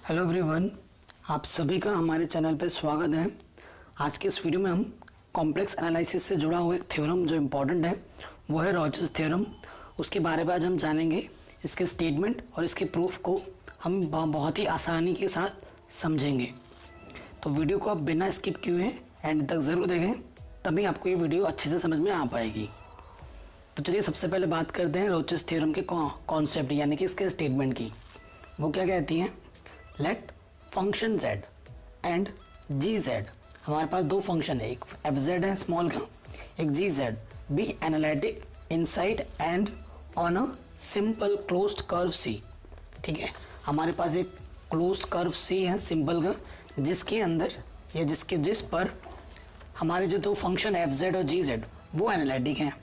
Hello everyone, आप सभी का हमारे चैनल पर स्वागत है। आज के इस वीडियो में हम कॉम्प्लेक्स एनालिसिस से जुड़ा हुआ एक थ्योरम जो इम्पोर्टेंट है वो है रॉजर्स थ्योरम। उसके बारे में आज हम जानेंगे। इसके स्टेटमेंट और इसके प्रूफ को हम बहुत ही आसानी के साथ समझेंगे। तो वीडियो को आप बिना स्किप किए एंड तक ज़रूर देखें, तभी आपको ये वीडियो अच्छे से समझ में आ पाएगी। तो चलिए सबसे पहले बात करते हैं रॉजर्स थ्योरम के कॉन्सेप्ट यानी कि इसके स्टेटमेंट की। वो क्या कहती हैं? Let function z and gz, हमारे पास दो फंक्शन है, एक fz है स्मॉल का, एक gz, B analytic inside and on a simple closed curve c। ठीक है, हमारे पास एक क्लोज्ड कर्व c है सिंपल का, जिसके अंदर या जिस पर हमारे जो दो फंक्शन fz और gz वो एनालिटिक हैं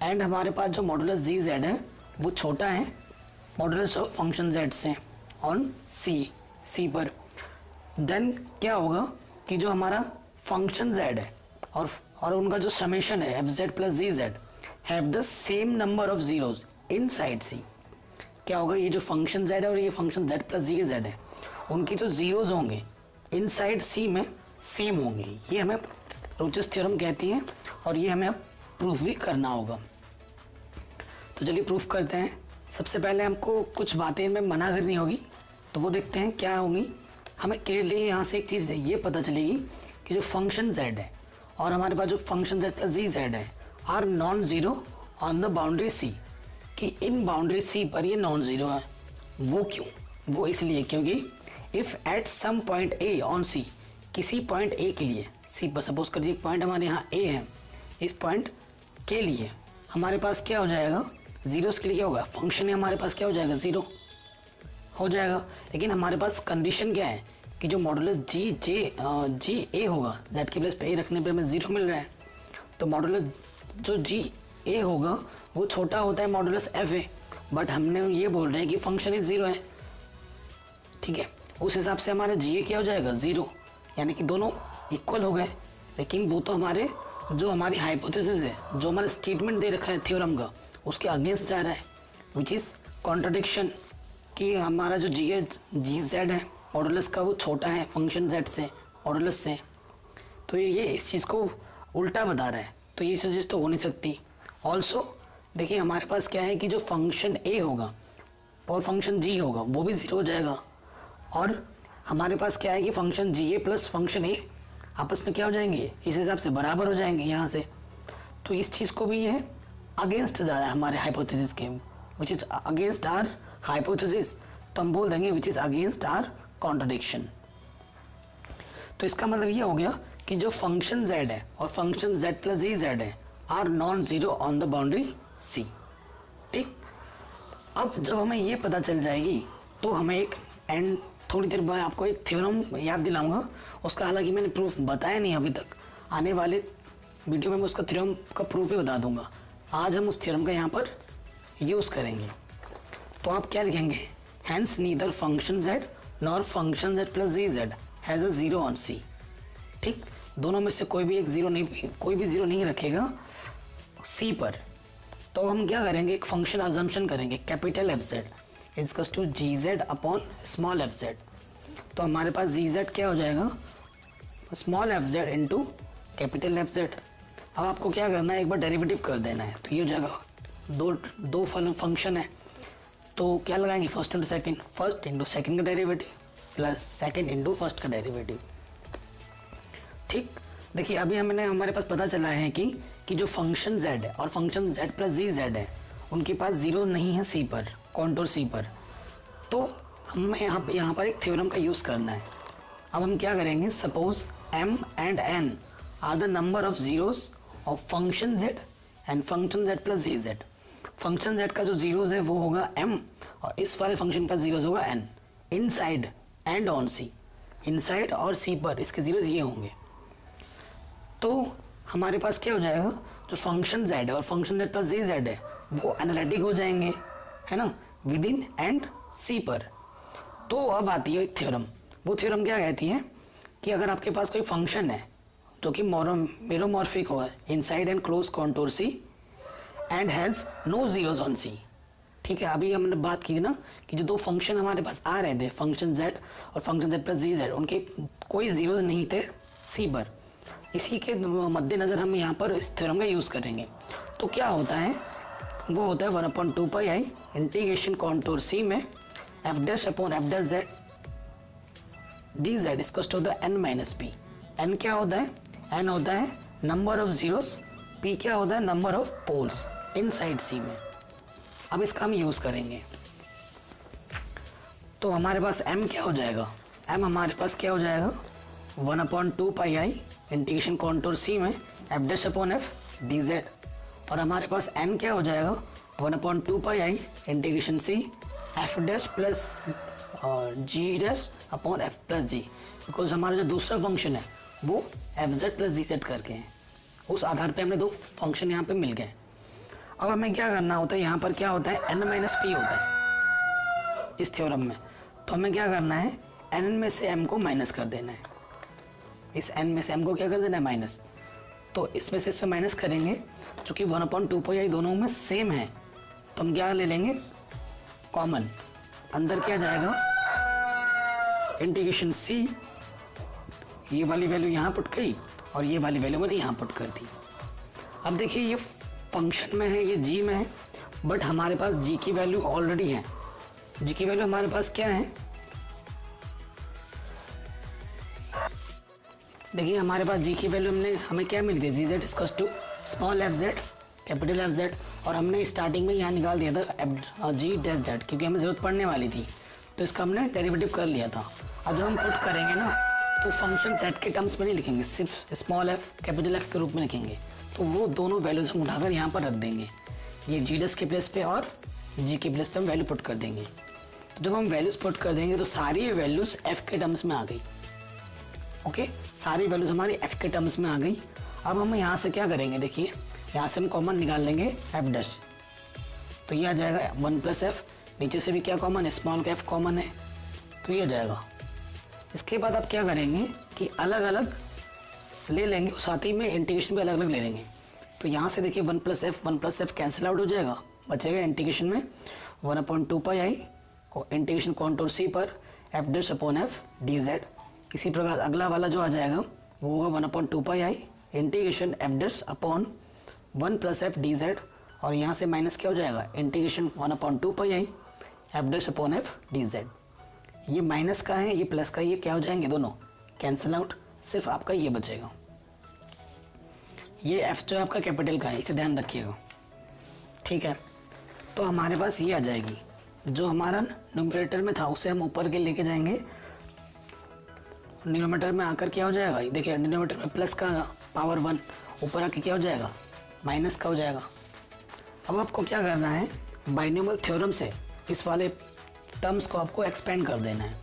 एंड हमारे पास जो मॉडुलस gz है वो छोटा है मॉडुलस ऑफ फंक्शन z से ऑन c पर। देन क्या होगा कि जो हमारा फंक्शन z है और उनका जो समेशन है fz plus gz have the same number of zeros inside c। क्या होगा, ये जो फंक्शन z है और ये फंक्शन z प्लस gz है, उनकी जो जीरोज होंगे इनसाइड c में सेम होंगे। ये हमें रोचर्स थ्योरम कहती है और ये हमें अब प्रूफ भी करना होगा। तो चलिए प्रूफ करते हैं। सबसे पहले हमको कुछ बातें इनमें मना करनी होगी, तो वो देखते हैं क्या होंगी। हमें क्लियरली यहाँ से एक चीज़ ये पता चलेगी कि जो फंक्शन z है और हमारे पास जो फंक्शन z प्लस gz है are non zero on the boundary c, कि इन बाउंड्री c पर ये नॉन ज़ीरो है। वो क्यों? वो इसलिए क्योंकि if at some point a on c, किसी पॉइंट a के लिए c पर सपोज करिए एक पॉइंट हमारे यहाँ a है, इस पॉइंट के लिए हमारे पास क्या हो जाएगा, जीरोस के लिए क्या होगा, फंक्शन है हमारे पास क्या हो जाएगा, ज़ीरो हो जाएगा। लेकिन हमारे पास कंडीशन क्या है कि जो मॉडुलस जी ए होगा, z की प्लेस पे a रखने पे हमें ज़ीरो मिल रहा है, तो मॉडुलस जो जी ए होगा वो छोटा होता है मॉडुलस एफ ए, बट हमने ये बोल रहे हैं कि फंक्शन इज ज़ीरो है। ठीक है, उस हिसाब से हमारा जी ए क्या हो जाएगा, ज़ीरो, यानी कि दोनों इक्वल हो गए। लेकिन वो तो हमारे जो हमारी हाइपोथेसिस है, जो हमारा स्टेटमेंट दे रखा है थ्योरम का, उसके अगेंस्ट जा रहा है, विच इज़ कॉन्ट्रडिक्शन, कि हमारा जो जी जेड है मॉडुलस का वो छोटा है फंक्शन z से मॉडुलस से, तो ये इस चीज़ को उल्टा बता रहा है। तो ये चीज़ तो हो नहीं सकती। ऑल्सो देखिए हमारे पास क्या है कि जो फंक्शन a होगा और फंक्शन g होगा वो भी ज़ीरो हो जाएगा, और हमारे पास क्या है कि function G A plus function a आपस में क्या हो जाएंगे, इस हिसाब से बराबर हो जाएंगे यहाँ से। तो इस चीज़ को भी ये अगेंस्ट जा रहा है हमारे हाइपोथेसिस के, which is against our hypothesis, तो हम बोल देंगे which is against our contradiction. तो इसका मतलब ये हो गया कि जो फंक्शन z है और फंक्शन z प्लस gz है are non zero on the boundary c। ठीक, अब जब हमें ये पता चल जाएगी तो हमें एक एंड थोड़ी देर बाद आपको एक थ्योरम याद दिलाऊंगा। उसका हालांकि मैंने प्रूफ बताया नहीं अभी तक, आने वाले वीडियो में मैं उसका थ्योरम का प्रूफ ही बता दूंगा। आज हम उस थ्योरम का यहाँ पर यूज़ करेंगे। तो आप क्या लिखेंगे, hence neither function z nor function z plus gz has a zero on c। ठीक, दोनों में से कोई भी ज़ीरो नहीं रखेगा c पर। तो हम क्या करेंगे, एक फंक्शन अजम्पशन करेंगे, capital fz is to gz upon small fz। तो हमारे पास gz क्या हो जाएगा, small fz into capital fz। अब आपको क्या करना है, एक बार डेरिवेटिव कर देना है। तो ये हो जाएगा दो फंक्शन है, तो क्या लगाएंगे, फर्स्ट इंटू सेकंड का derivative plus second into first का डेरिवेटिव। ठीक, देखिए अभी हमारे पास पता चला है कि जो फंक्शन z है और फंक्शन z प्लस gz है उनके पास ज़ीरो नहीं है c पर, कॉन्टूर c पर। तो हमें यहाँ पर एक थ्योरम का यूज़ करना है। अब हम क्या करेंगे, suppose m and n are the number of zeros of function z and function z plus gz। Function z का जो जीरोज है वो होगा m और इस वाले फंक्शन का जीरोज होगा n, inside and on c, inside और c पर इसके जीरोज ये होंगे। तो हमारे पास क्या हो जाएगा, जो फंक्शन z है और फंक्शन z प्लस gz है वो एनालिटिक हो जाएंगे, है ना, विद इन एंड c पर। तो अब आती है एक थ्योरम। वो थ्योरम क्या कहती है कि अगर आपके पास कोई फंक्शन है जो कि मेरोमॉर्फिक हो, inside and close contour c and has no zeros on c, ठीक है, अभी हमने बात की थी ना कि जो दो फंक्शन हमारे पास आ रहे थे, फंक्शन z और function z plus G Z, उनके कोई जीरोज नहीं थे सी पर। इसी के मद्देनज़र हम यहाँ पर इस थ्योरम का यूज़ करेंगे। तो क्या होता है, वो होता है 1/2 pi i integration contour C में F dash upon F dash Z D Z equals to the N minus P. N क्या होता है, एन होता है नंबर ऑफ जीरोस, पी क्या होता है number of poles inside C में। अब इसका हम यूज़ करेंगे। तो हमारे पास m क्या हो जाएगा, m हमारे पास क्या हो जाएगा 1/2 pi i integration contour C में F dash upon F D Z, और हमारे पास n क्या हो जाएगा 1/2 pi i integration C F dash plus G dash upon F plus G, because हमारा जो दूसरा फंक्शन है वो F Z plus G Z करके हैं, उस आधार पे हमने दो फंक्शन यहाँ पे मिल गए। अब हमें क्या करना होता है, यहाँ पर क्या होता है n माइनस पी होता है इस थ्योरम में। तो हमें क्या करना है, n में से m को माइनस कर देना है, इस n में से m को क्या कर देना है माइनस। तो इसमें से इस पर माइनस करेंगे, चूँकि 1/2 पाई आई दोनों में सेम है तो हम क्या ले लेंगे कॉमन, अंदर क्या जाएगा इंटीग्रेशन सी, ये वाली वैल्यू यहाँ पुट करी और ये वाली वैल्यू मैंने यहाँ पुट कर दी। अब देखिए ये फंक्शन में है, ये जी में है, बट हमारे पास जी की वैल्यू ऑलरेडी है। जी की वैल्यू हमारे पास क्या है, देखिए हमारे पास जी की वैल्यू हमें क्या मिल गई, G Z equals to small F Z capital F Z, और हमने स्टार्टिंग में यहाँ निकाल दिया था जी डैश जेड क्योंकि हमें ज़रूरत पड़ने वाली थी, तो इसका हमने डेरिवेटिव कर लिया था। अब जब हम पुट करेंगे ना तो फंक्शन जेड के टर्म्स में नहीं लिखेंगे, सिर्फ स्मॉल एफ कैपिटल एफ के रूप में लिखेंगे। तो वो दोनों वैल्यूज हम उठाकर यहाँ पर रख देंगे, ये जी डैश के प्लेस पे और जी के प्लेस पे हम वैल्यू पुट कर देंगे। तो जब हम वैल्यूज पुट कर देंगे तो सारी वैल्यूज एफ के टर्म्स में आ गई। ओके, सारी वैल्यूज हमारी एफ के टर्म्स में आ गई। अब हम यहाँ से क्या करेंगे, देखिए यहाँ से हम कॉमन निकाल लेंगे एफ डैश, तो ये आ जाएगा 1 प्लस एफ, नीचे से भी क्या कॉमन है स्मॉल का एफ कॉमन है, तो ये आ जाएगा। इसके बाद आप क्या करेंगे कि अलग अलग ले लेंगे, साथ ही में इंटीग्रेशन भी अलग अलग ले लेंगे। तो यहाँ से देखिए 1 प्लस एफ कैंसिल आउट हो जाएगा, बचेगा इंटीग्रेशन में 1/2 पाई आई इंटीग्रेशन कॉन्टूर सी पर F dash upon F D Z. इसी प्रकार अगला वाला जो आ जाएगा वो होगा 1/2 pi i integration F dash upon 1 plus F D Z, और यहाँ से माइनस क्या हो जाएगा integration 1/2 pi i F dash upon F D Z. ये माइनस का है, ये प्लस का, ये क्या हो जाएंगे दोनों कैंसिल आउट, सिर्फ आपका ये बचेगा। ये एफ जो है आपका कैपिटल का है, इसे ध्यान रखिएगा, ठीक है। तो हमारे पास ये आ जाएगी, जो हमारा न्यूमरेटर में था उसे हम ऊपर के लेके जाएंगे, डिनोमिनेटर में आकर क्या हो जाएगा, देखिए डिनोमिनेटर में प्लस का पावर 1, ऊपर आके क्या हो जाएगा माइनस का हो जाएगा। अब आपको क्या करना है, बाइनोमियल थ्योरम से इस वाले टर्म्स को आपको एक्सपेंड कर देना है।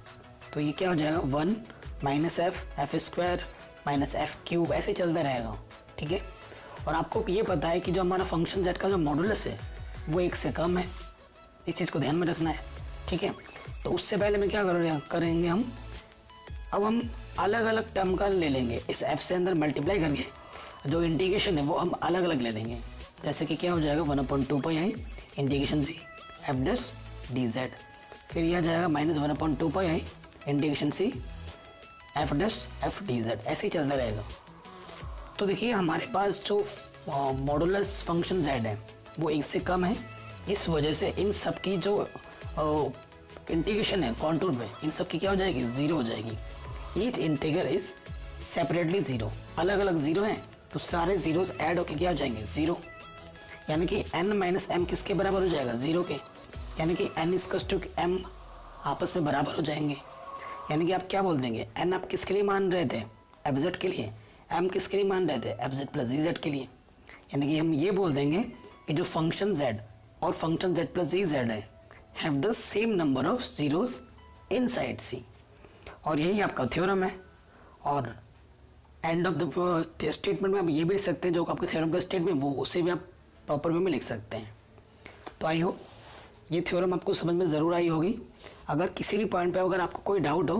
तो ये क्या हो जाएगा 1 minus F square minus F cube, ऐसे चलता रहेगा, ठीक है। और आपको ये पता है कि जो हमारा फंक्शन जेड का जो मॉडुलस है वो 1 से कम है, इस चीज़ को ध्यान में रखना है, ठीक है। तो उससे पहले मैं क्या करेंगे हम, अब हम अलग अलग टर्म का ले लेंगे, इस एफ से अंदर मल्टीप्लाई करके जो इंटीग्रेशन है वो हम अलग अलग ले लेंगे। जैसे कि क्या हो जाएगा 1/2 pi i integration C F dash D Z, फिर यह आ जाएगा minus 1/2 pi i integration C F dash F D Z, ऐसे ही चलता रहेगा। तो देखिए हमारे पास जो मॉडुलस फंक्शन जेड है वो 1 से कम है, इस वजह से इन सब की जो इंटीग्रेशन है कॉन्टूर पे, इन सब की क्या हो जाएगी 0 हो जाएगी। ईच इंटीग्रल इज सेपरेटली 0, अलग अलग 0 हैं तो सारे जीरोस ऐड होके क्या हो जाएंगे 0, यानी कि n माइनस एम किसके बराबर हो जाएगा 0 के, यानी कि n इक्वल्स टू m आपस में बराबर हो जाएंगे। यानी कि आप क्या बोल देंगे, n आप किसके लिए मान रहे थे एफ जेड के लिए, m किसके लिए मान रहे थे F Z plus G Z के लिए। यानी कि हम ये बोल देंगे कि जो फंक्शन z और function z plus G Z है have the same number of zeros inside C, और यही आपका थ्योरम है। और एंड ऑफ द स्टेटमेंट में आप ये भी लिख सकते हैं जो आपके थ्योरम का स्टेटमेंट वो उसे भी आप प्रॉपर वे में लिख सकते हैं। तो आई होप ये थ्योरम आपको समझ में ज़रूर आई होगी। अगर किसी भी पॉइंट पे अगर आपको कोई डाउट हो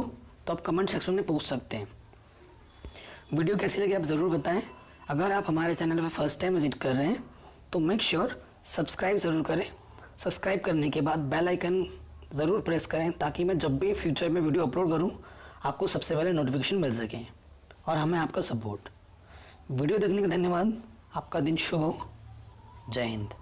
तो आप कमेंट सेक्शन में पूछ सकते हैं। वीडियो कैसी लगी आप ज़रूर बताएं। अगर आप हमारे चैनल पर फर्स्ट टाइम विजिट कर रहे हैं तो मेक श्योर सब्सक्राइब ज़रूर करें, सब्सक्राइब करने के बाद बेल आइकन ज़रूर प्रेस करें ताकि मैं जब भी फ्यूचर में वीडियो अपलोड करूं आपको सबसे पहले नोटिफिकेशन मिल सके और हमें आपका सपोर्ट। वीडियो देखने का धन्यवाद। आपका दिन शुभ हो। जय हिंद।